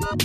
Man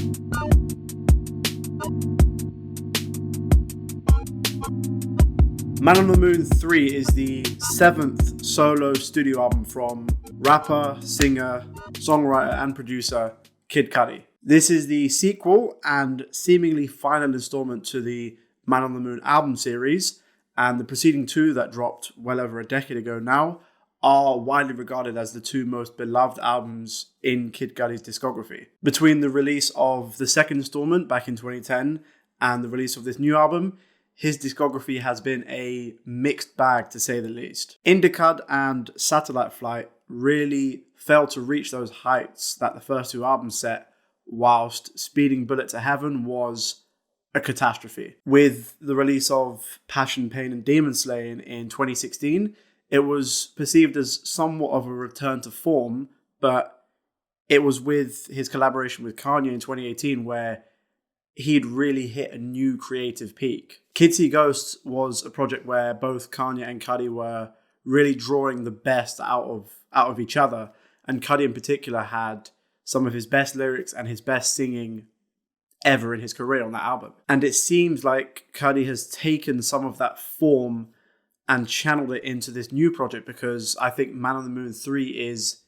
on the Moon 3 is the 7th solo studio album from rapper, singer, songwriter and producer Kid Cudi. This is the sequel and seemingly final installment to the Man on the Moon album series, and the preceding two that dropped well over a decade ago now are widely regarded as the two most beloved albums in Kid Cudi's discography. Between the release of the second installment back in 2010 and the release of this new album, his discography has been a mixed bag to say the least. Indicud and Satellite Flight really failed to reach those heights that the first two albums set, whilst Speeding Bullet to Heaven was a catastrophe. With the release of Passion, Pain and Demon Slaying in 2016, it was perceived as somewhat of a return to form, but it was with his collaboration with Kanye in 2018 where he'd really hit a new creative peak. Kids See Ghosts was a project where both Kanye and Cudi were really drawing the best out of each other, and Cudi in particular had some of his best lyrics and his best singing ever in his career on that album. And it seems like Cudi has taken some of that form and channeled it into this new project, because I think Man on the Moon 3 is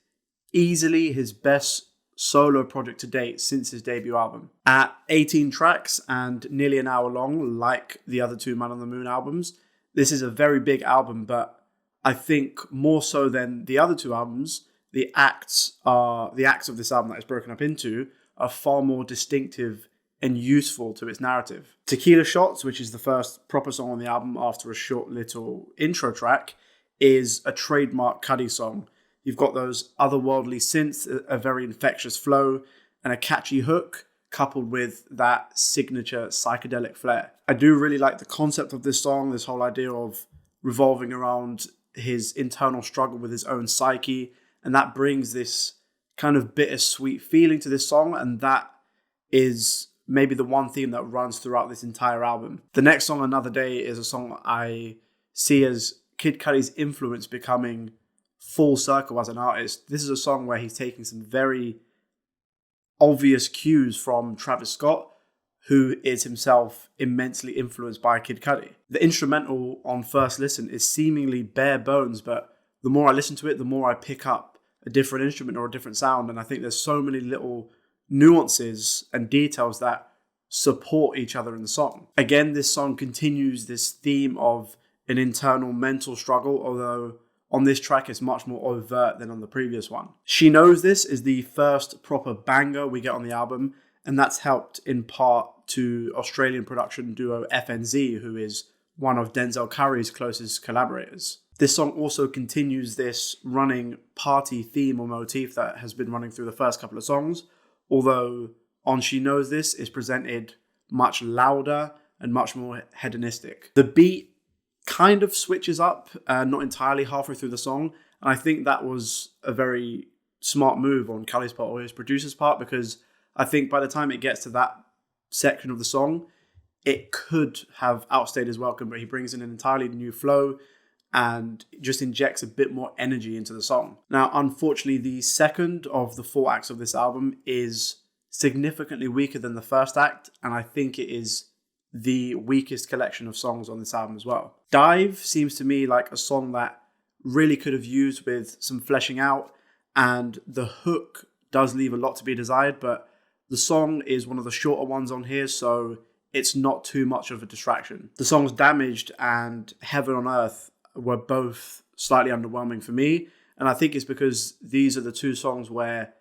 easily his best solo project to date since his debut album. At 18 tracks and nearly an hour long, like the other two Man on the Moon albums, this is a very big album, but I think more so than the other two albums, the acts of this album that is broken up into are far more distinctive and useful to its narrative. Tequila Shots, which is the first proper song on the album after a short little intro track, is a trademark Cudi song. You've got those otherworldly synths, a very infectious flow, and a catchy hook, coupled with that signature psychedelic flair. I do really like the concept of this song, this whole idea of revolving around his internal struggle with his own psyche, and that brings this kind of bittersweet feeling to this song, and that is maybe the one theme that runs throughout this entire album. The next song, Another Day, is a song I see as Kid Cudi's influence becoming full circle as an artist. This is a song where he's taking some very obvious cues from Travis Scott, who is himself immensely influenced by Kid Cudi. The instrumental on first listen is seemingly bare bones, but the more I listen to it, the more I pick up a different instrument or a different sound, and I think there's so many little nuances and details that support each other in the song. Again, this song continues this theme of an internal mental struggle, although on this track it's much more overt than on the previous one. She Knows This is the first proper banger we get on the album, and that's helped in part to Australian production duo FNZ, who is one of Denzel Curry's closest collaborators. This song also continues this running party theme or motif that has been running through the first couple of songs, although on She Knows This is presented much louder and much more hedonistic. The beat kind of switches up, not entirely halfway through the song, and I think that was a very smart move on Cudi's part or his producer's part, because I think by the time it gets to that section of the song, it could have outstayed his welcome, but he brings in an entirely new flow and just injects a bit more energy into the song. Now, unfortunately, the second of the 4 acts of this album is significantly weaker than the first act, and I think it is the weakest collection of songs on this album as well. Dive seems to me like a song that really could have used with some fleshing out, and the hook does leave a lot to be desired, but the song is one of the shorter ones on here, so it's not too much of a distraction. The songs Damaged and Heaven on Earth were both slightly underwhelming for me, and I think it's because these are the two songs where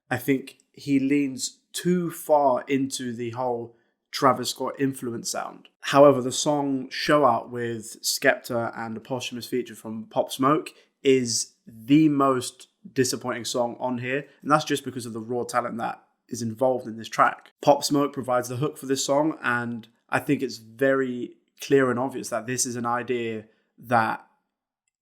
I think he leans too far into the whole Travis Scott influence sound. However, the song Show Out with Skepta and a posthumous feature from Pop Smoke is the most disappointing song on here, and that's just because of the raw talent that is involved in this track. Pop Smoke provides the hook for this song, and I think it's very clear and obvious that this is an idea that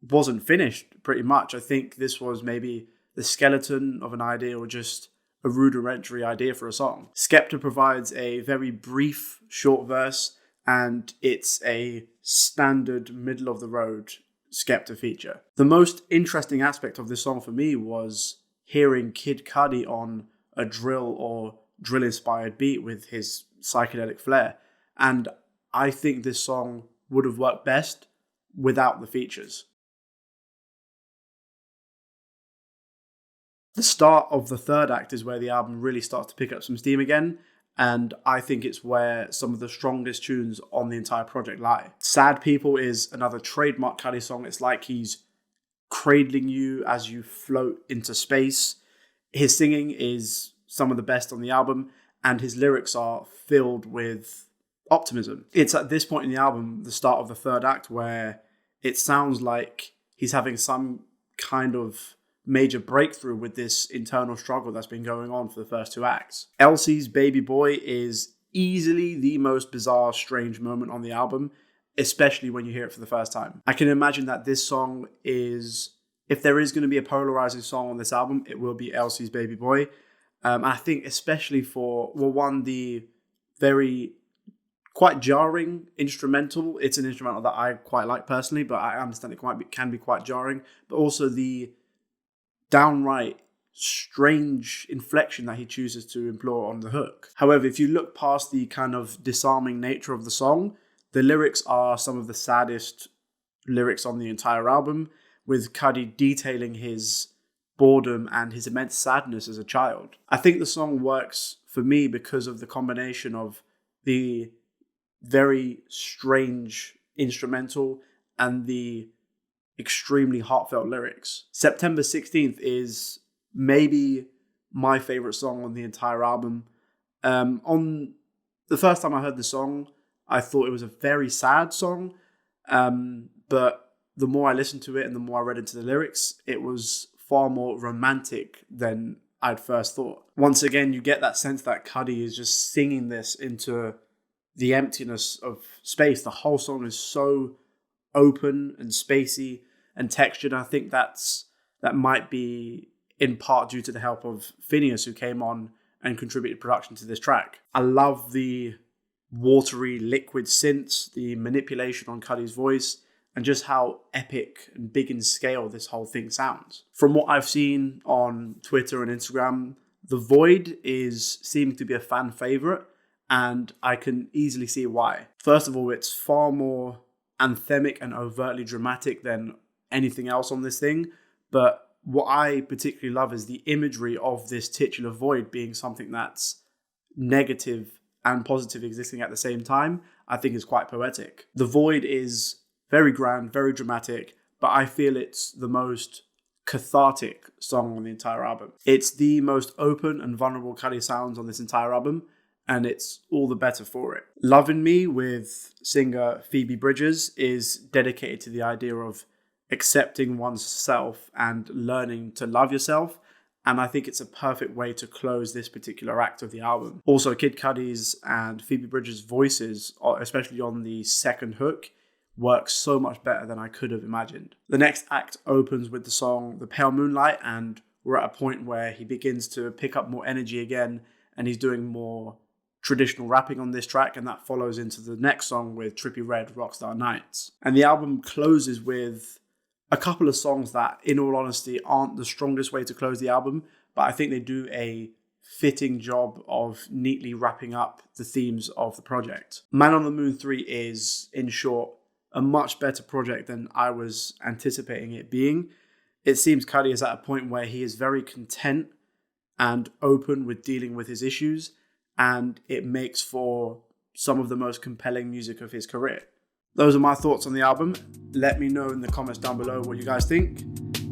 wasn't finished pretty much. I think this was maybe the skeleton of an idea or just a rudimentary idea for a song. Skepta provides a very brief short verse, and it's a standard middle of the road Skepta feature. The most interesting aspect of this song for me was hearing Kid Cudi on a drill or drill-inspired beat with his psychedelic flair. And I think this song would have worked best without the features. The start of the third act is where the album really starts to pick up some steam again, and I think it's where some of the strongest tunes on the entire project lie. Sad People is another trademark Cudi song. It's like he's cradling you as you float into space. His singing is some of the best on the album, and his lyrics are filled with optimism. It's at this point in the album, the start of the third act, where it sounds like he's having some kind of major breakthrough with this internal struggle that's been going on for the first two acts. Elsie's Baby Boy is easily the most bizarre, strange moment on the album, especially when you hear it for the first time. I can imagine that this song is, if there is going to be a polarizing song on this album, it will be Elsie's Baby Boy. I think especially for, well, one, the very quite jarring instrumental. It's an instrumental that I quite like personally, but I understand it can be quite jarring. But also the downright strange inflection that he chooses to employ on the hook. However, if you look past the kind of disarming nature of the song, the lyrics are some of the saddest lyrics on the entire album, with Cudi detailing his boredom and his immense sadness as a child. I think the song works for me because of the combination of the very strange instrumental and the extremely heartfelt lyrics. September 16th is maybe my favorite song on the entire album. On the first time I heard the song, I thought it was a very sad song, but the more I listened to it and the more I read into the lyrics, it was far more romantic than I'd first thought. Once again, you get that sense that Cudi is just singing this into the emptiness of space. The whole song is so open and spacey and textured. I think that might be in part due to the help of Phineas, who came on and contributed production to this track. I love the watery liquid synths, the manipulation on Cudi's voice, and just how epic and big in scale this whole thing sounds. From what I've seen on Twitter and Instagram, The Void is seeming to be a fan favorite, and I can easily see why. First of all, it's far more anthemic and overtly dramatic than anything else on this thing, but what I particularly love is the imagery of this titular void being something that's negative and positive existing at the same time. I think is quite poetic. The Void is very grand, very dramatic, but I feel it's the most cathartic song on the entire album. It's the most open and vulnerable Cudi sounds on this entire album, and it's all the better for it. Lovin' Me with singer Phoebe Bridgers is dedicated to the idea of accepting oneself and learning to love yourself, and I think it's a perfect way to close this particular act of the album. Also, Kid Cudi's and Phoebe Bridgers' voices, especially on the second hook, works so much better than I could have imagined. The next act opens with the song The Pale Moonlight, and we're at a point where he begins to pick up more energy again, and he's doing more traditional rapping on this track, and that follows into the next song with Trippie Redd, Rockstar Nights. And the album closes with a couple of songs that, in all honesty, aren't the strongest way to close the album, but I think they do a fitting job of neatly wrapping up the themes of the project. Man on the Moon 3 is, in short, a much better project than I was anticipating it being. It seems Cudi is at a point where he is very content and open with dealing with his issues, and it makes for some of the most compelling music of his career. Those are my thoughts on the album. Let me know in the comments down below what you guys think.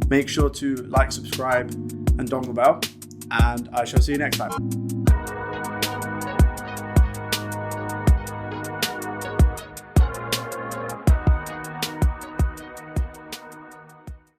Make sure to like, subscribe, and dong the bell, and I shall see you next time.